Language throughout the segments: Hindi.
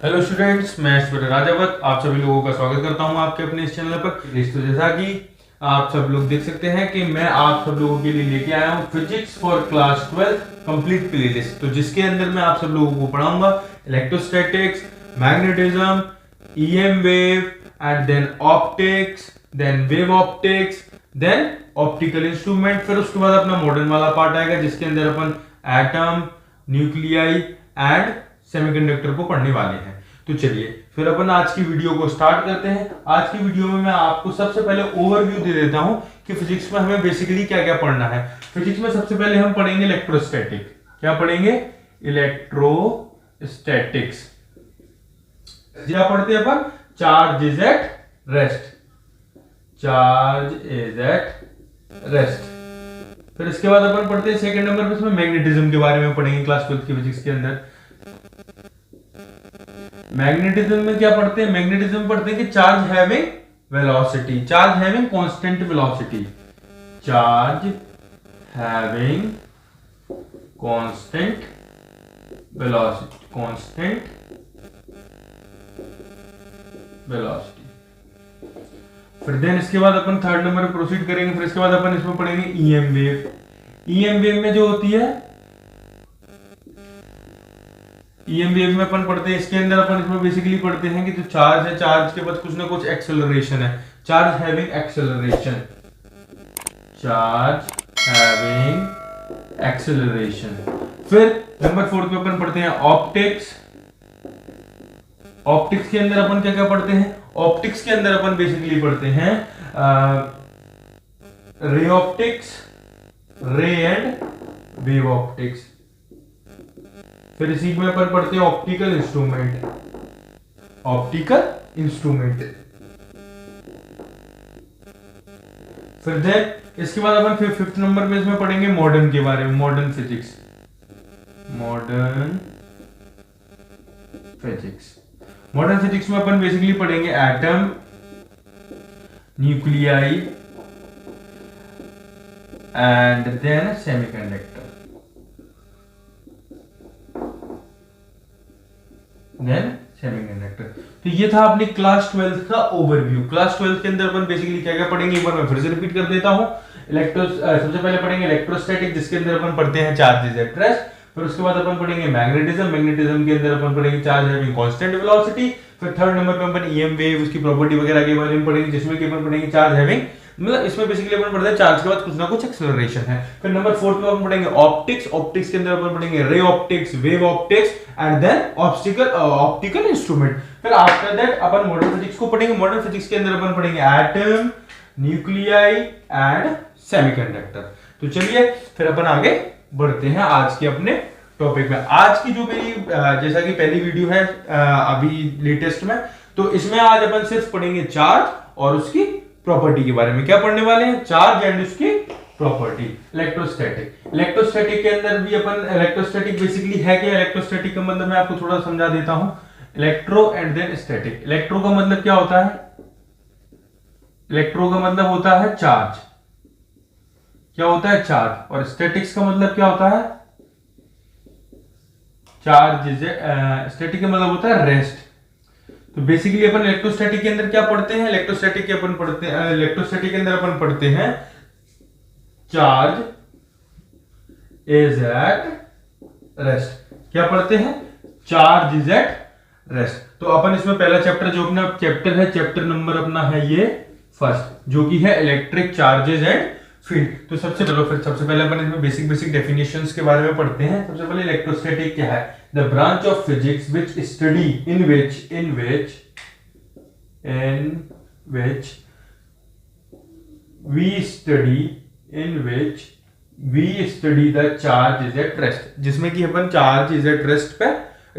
हेलो स्टूडेंट्स, मैं ऐश्वर्य राजावत आप सभी लोगों का स्वागत करता हूं आपके अपने इस चैनल पर। तो जैसा कि आप सब लोग देख सकते हैं कि मैं आप सब लोगों के लिए लेके आया हूं physics for class 12 complete playlist. तो जिसके अंदर मैं आप सब लोगों को पढ़ाऊंगा electrostatics, magnetism, EM wave and then optics, then wave optics, then optical instrument. फिर उसके बाद अपना मॉडर्न वाला पार्ट आएगा जिसके अंदर अपन एटम, न्यूक्लियाई एंड सेमीकंडक्टर को पढ़ने वाले हैं। तो चलिए फिर अपन आज की वीडियो को स्टार्ट करते हैं। आज की वीडियो में मैं आपको सबसे पहले ओवरव्यू दे देता हूं कि फिजिक्स में हमें बेसिकली क्या क्या पढ़ना है। फिजिक्स में सबसे पहले हम पढ़ेंगे इलेक्ट्रोस्टैटिक। क्या पढ़ेंगे? इलेक्ट्रोस्टैटिक्स। क्या पढ़ते हैं अपन? Charge is at rest. Charge is at rest. फिर इसके बाद अपन पढ़ते हैं सेकंड नंबर पे, इसमें मैग्नेटिज्म के बारे में पढ़ेंगे क्लास 12 की फिजिक्स के अंदर। मैग्नेटिज्म में क्या पढ़ते हैं? मैग्नेटिज्म पढ़ते हैं कि charge having velocity, charge having constant velocity, charge having constant velocity, constant velocity. फिर देन इसके बाद अपन थर्ड नंबर पे प्रोसीड करेंगे। फिर इसके बाद अपन इसमें पढ़ेंगे ईएम वेव। ईएम वेव में जो होती है, ईएम वेव में अपन पढ़ते हैं, इसके अंदर अपन इसमें बेसिकली पढ़ते हैं कि जो चार्ज है, चार्ज के बाद कुछ ना कुछ एक्सेलरेशन है, charge having acceleration, charge having acceleration. फिर नंबर 4 पे अपन पढ़ते हैं ऑप्टिक्स। ऑप्टिक्स के अंदर अपन क्या क्या पढ़ते हैं? ऑप्टिक्स के अंदर अपन बेसिकली पढ़ते हैं रे ऑप्टिक्स, रे एंड वेव ऑप्टिक्स। फिर इसी में अपन पढ़ते हैं ऑप्टिकल इंस्ट्रूमेंट, ऑप्टिकल इंस्ट्रूमेंट। फिर देन इसके बाद अपन फिर फिफ्थ नंबर पे इसमें पढ़ेंगे मॉडर्न के बारे में, modern physics, modern physics. Modern physics में अपन बेसिकली पढ़ेंगे atom, nuclei and then semiconductor, then semiconductor. तो ये था अपनी क्लास 12 का ओवरव्यू। क्लास 12 के अंदर अपन बेसिकली क्या क्या पढ़ेंगे एक बार मैं फिर से रिपीट कर देता हूं। सबसे पहले पढ़ेंगे इलेक्ट्रोस्टैटिक, जिसके अंदर अपन पढ़ते हैं चार्जेस एट रेस्ट। फिर उसके बाद अपन पढ़ेंगे मैग्नेटिज्म। मैग्नेटिज्म के अंदर अपन पढ़ेंगे चार्ज हैविंग कांस्टेंट वेलोसिटी। फिर थर्ड नंबर पे अपन ईएम वेव, उसकी प्रॉपर्टी वगैरह के बारे में पढ़ेंगे, जिसमें कि अपन पढ़ेंगे चार्ज हैविंग, मतलब इसमें बेसिकली अपन पढ़ते हैं चार्ज के बाद कुछ ना कुछ एक्सेलरेशन है। फिर नंबर 4 पे अपन पढ़ेंगे ऑप्टिक्स। ऑप्टिक्स के अंदर अपन पढ़ेंगे ray optics, wave optics and then optical instrument. फिर आफ्टर दैट अपन मॉडर्न फिजिक्स को पढ़ेंगे। मॉडर्न फिजिक्स के अंदर अपन पढ़ेंगे एटम, न्यूक्लियाई एंड सेमीकंडक्टर। तो चलिए फिर अपन आगे बढ़ते हैं आज के अपने टॉपिक में। आज की जो मेरी जैसा कि पहली वीडियो है अभी लेटेस्ट में, तो इसमें आज अपन सिर्फ पढ़ेंगे चार्ज और उसकी प्रॉपर्टी के बारे में। क्या पढ़ने वाले हैं? चार्ज एंड उसकी प्रॉपर्टी। इलेक्ट्रोस्टैटिक। इलेक्ट्रोस्टैटिक के अंदर भी अपन, इलेक्ट्रोस्टैटिक बेसिकली है क्या? इलेक्ट्रोस्टैटिक का मतलब मैं आपको थोड़ा समझा देता हूं। Electro and then static. Electro का मतलब क्या होता है? इलेक्ट्रो का मतलब होता है चार्ज। क्या होता है? चार्ज। और स्टैटिक्स का मतलब क्या होता है? चार्ज इज स्टैटिक का मतलब होता है रेस्ट। तो बेसिकली अपन इलेक्ट्रोस्टैटिक के अंदर क्या पढ़ते हैं? इलेक्ट्रोस्टैटिक के अंदर अपन पढ़ते हैं चार्ज इज एट रेस्ट। क्या पढ़ते हैं? Charge is at rest. तो अपन इसमें पहला चैप्टर, जो अपना चैप्टर है, चैप्टर नंबर अपना है ये फर्स्ट, जो कि है इलेक्ट्रिक चार्जेस एंड फील्ड। तो सबसे पहले अपन इसमें बेसिक डेफिनेशंस के बारे में पढ़ते हैं। सबसे पहले इलेक्ट्रोस्टैटिक क्या है? The branch of physics which study in which we study the charge is at rest, जिसमें कि अपन चार्ज इज एट रेस्ट पे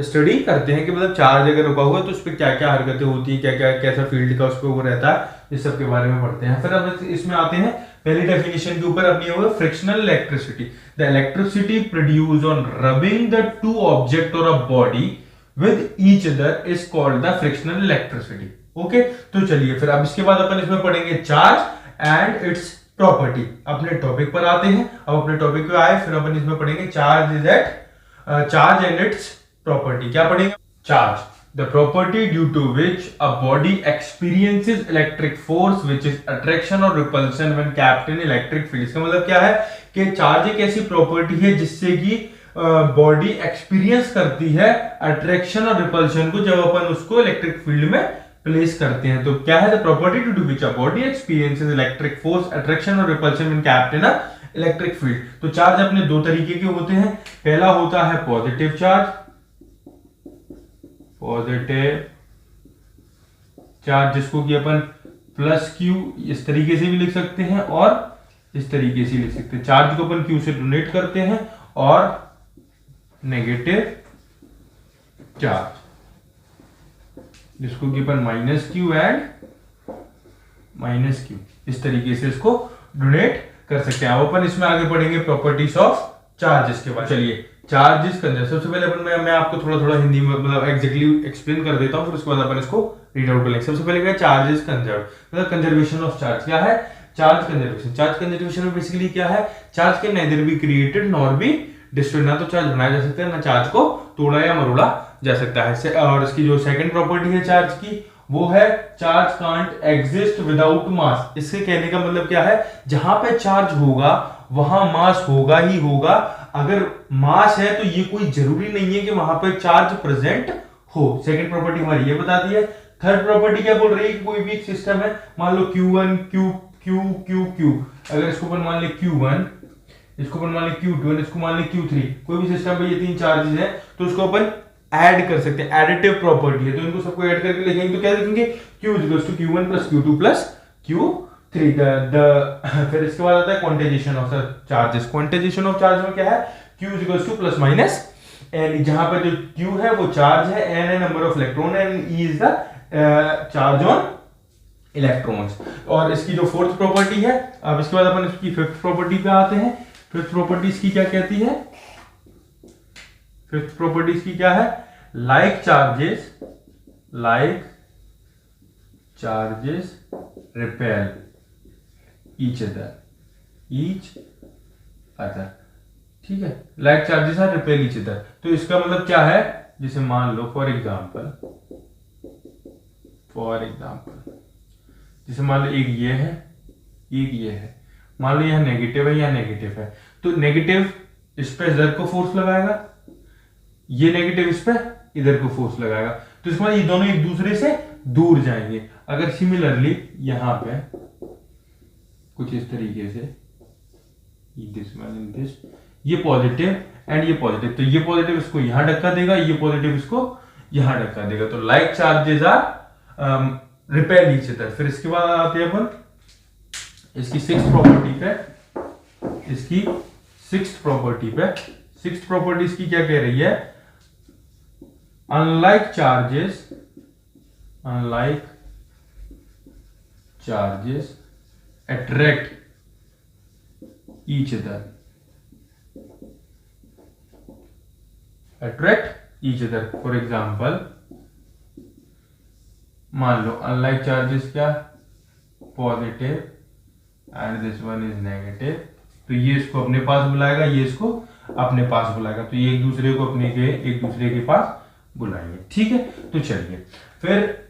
स्टडी करते हैं कि मतलब चार्ज अगर रुका हुआ तो उस पर क्या क्या हरकतें होती है, क्या क्या कैसा फील्ड का उस पर वो रहता है, इस सब के बारे में पढ़ते हैं। फिर अब इसमें आते हैं पहली डेफिनेशन के ऊपर अपनी होगा frictional electricity. The electricity produce on rubbing the two object or a body with each other is called the frictional electricity. Okay, तो चलिए फिर अब इसके बाद अपन इसमें पढ़ेंगे चार्ज एंड इट्स प्रॉपर्टी। अपने टॉपिक पर आते हैं। अब अपने टॉपिक पे आए, फिर अपन इसमें पढ़ेंगे चार्ज एंड इट्स प्रॉपर्टी। क्या पढ़ेंगे? Charge. The property due to which a body experiences electric force which is attraction or repulsion when kept in electric field। इसका मतलब क्या है कि चार्ज एक ऐसी प्रॉपर्टी है जिससे कि बॉडी एक्सपीरियंस करती है अट्रैक्शन और रिपल्शन को जब अपन उसको इलेक्ट्रिक फील्ड में प्लेस करते हैं। तो क्या है the property to do which a body experiences electric force attraction or repulsion when capped in a electric field. तो चार्ज अपने दो तरीके के होते हैं। पहला होता है पॉजिटिव चार्ज, पॉजिटिव चार्ज जिसको कि अपन प्लस क्यू इस तरीके से भी लिख सकते हैं और इस तरीके से लिख सकते हैं। चार्ज को अपन क्यू से डोनेट करते हैं। और नेगेटिव चार्ज जिसको कि अपन minus Q and minus Q इस तरीके से इसको डोनेट कर सकते हैं। अब अपन इसमें आगे पढ़ेंगे प्रॉपर्टीज ऑफ चार्जेस के बाद। चलिए चार्जेस कंजर्व, सबसे पहले अपन मैं आपको थोड़ा थोड़ा हिंदी में मतलब एग्जैक्टली एक्सप्लेन कर देता हूं, फिर उसके बाद अपन इसको रीड आउट करेंगे। सबसे पहले क्या है चार्जेस कंजर्व, मतलब कंजर्वेशन ऑफ चार्ज। क्या है चार्ज कंजर्वेशन? चार्ज कंजर्वेशन में बेसिकली क्या है, चार्ज के nether be created nor be destroyed, ना तो चार्ज बनाया जा सकता है ना चार्ज को तोड़ा या मरोड़ा जा सकता है। और इसकी जो सेकंड प्रॉपर्टी है चार्ज की वो है चार्ज कांट एग्जिस्ट विदाउट मास। इससे कहने का मतलब क्या है, जहां पे चार्ज होगा वहां मास होगा ही होगा। अगर मास है तो ये कोई जरूरी नहीं है कि वहां पे चार्ज प्रेजेंट हो। सेकंड प्रॉपर्टी हमारी ये बताती है। थर्ड प्रॉपर्टी क्या बोल रही है, कोई भी सिस्टम है, मान लो Q1 Q Q Q Q, अगर इसको अपन मान ले Q1, इसको अपन मान ले Q2, इसको मान ले Q3, कोई भी सिस्टम पे ये तीन चार्जेस हैं तो उसको अपन ऐड कर सकते हैं। एडिटिव प्रॉपर्टी है तो इनको सबको ऐड करके लिखेंगे तो क्या लिखेंगे Q equals to Q1 plus Q2 plus Q3। फिर इसके बाद आता है quantization of charges. Quantization of charge में क्या है, Q equals to plus minus n, जहां पर जो Q है वो चार्ज है, N है नंबर ऑफ इलेक्ट्रॉन है, E is the charge on electrons. और इसकी जो फोर्थ प्रॉपर्टी है, अब इसके बाद अपन इसकी फिफ्थ प्रॉपर्टी पे आते हैं। फिफ्थ प्रॉपर्टी इसकी क्या कहती है, फिफ्थ प्रॉपर्टी इसकी क्या है, like charges repel each other. ठीक है, like charges are repel each other. तो इसका मतलब क्या है, जैसे मान लो फॉर एग्जांपल जैसे मान लो एक ये है एक ये है, मान लो यह नेगेटिव है या नेगेटिव है, तो नेगेटिव इस पे इधर को फोर्स लगाएगा, ये नेगेटिव इस पे इधर को फोर्स लगाएगा, तो इसके बाद ये दोनों एक दूसरे से दूर जाएंगे। अगर सिमिलरली यहां पे कुछ इस तरीके से ये पॉजिटिव एंड ये पॉजिटिव, तो ये पॉजिटिव इसको यहां धक्का देगा, ये पॉजिटिव इसको यहां धक्का देगा। तो like charges are repel each other. फिर इसके बाद आते हैं अपन इसकी सिक्स्थ प्रॉपर्टी पे। सिक्स्थ प्रॉपर्टी इसकी क्या कह रही है, unlike charges attract each other. For example मान लो अनलाइक चार्जेस क्या, positive and this one is negative, तो ये इसको अपने पास बुलाएगा, ये इसको अपने पास बुलाएगा, तो ये एक दूसरे को एक दूसरे के पास बुलाएंगे। ठीक है, तो चलिए फिर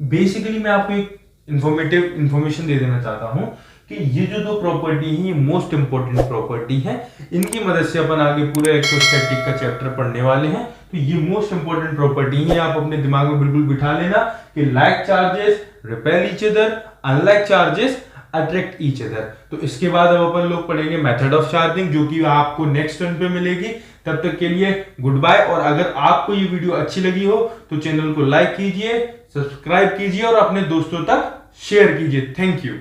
बेसिकली मैं आपको एक इंफॉर्मेशन दे देना चाहता हूं कि ये जो दो प्रॉपर्टी है ये मोस्ट इंपॉर्टेंट प्रॉपर्टी है। इनकी मदद से अपन आगे पूरे इलेक्ट्रोस्टैटिक का चैप्टर पढ़ने वाले हैं। तो ये मोस्ट इंपॉर्टेंट प्रॉपर्टी है, आप अपने दिमाग में बिल्कुल बिठा लेना कि like charges repel each other, unlike charges attract each other. तो इसके बाद अब अपन लोग पढ़ेंगे मेथड ऑफ चार्जिंग, जो कि आपको नेक्स्ट टर्न पे मिलेगी। तब तक के लिए गुड बाय। और अगर आपको ये वीडियो अच्छी लगी हो तो चैनल को लाइक कीजिए, सब्सक्राइब कीजिए और अपने दोस्तों तक शेयर कीजिए। Thank you.